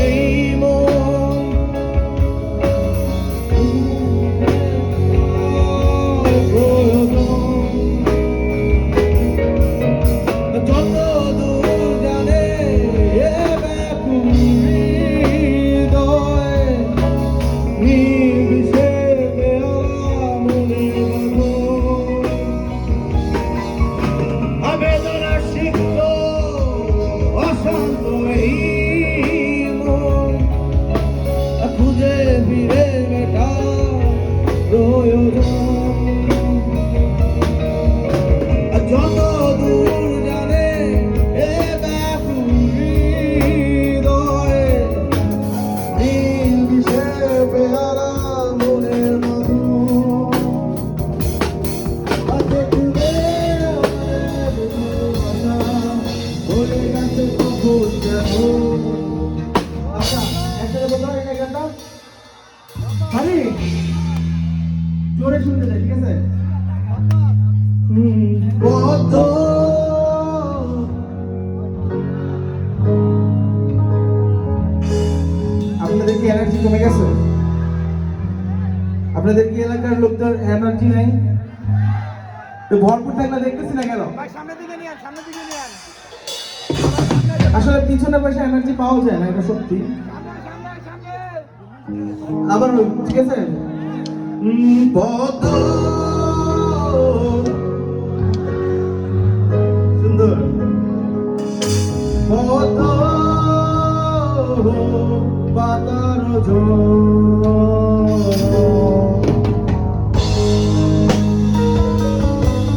এই মন যত দূর জানে এ ব্যাকুল হৃদয় নির্বিষে বেহারা মনের মতো আবেদনা সিক্ত অশান্ত এই মন খুঁজে ফিরে মেটা প্রয়োজন যত দূর জানে এ ব্যাকুল হৃদয় নির্বিষে বেহারা মনের মতো দেখবে বলে গেছে কখন যেমন আচ্ছা একসাথে বলতে হবে এই গানটা খালি জোরে শুনতে চাই ঠিক আছে কত আপনাদের কি এনার্জি কমে গেছে আপনাদের কি এলাকার লোকদের এনার্জি নাই তো ভরপুর থাকলে দেখতেছি না কেন সামনের দিকে নিয়ে আন আসলে পিছনে বসে এনার্জি পাওয়া যায় না এটা সত্যি আবার ঠিক আছে পদ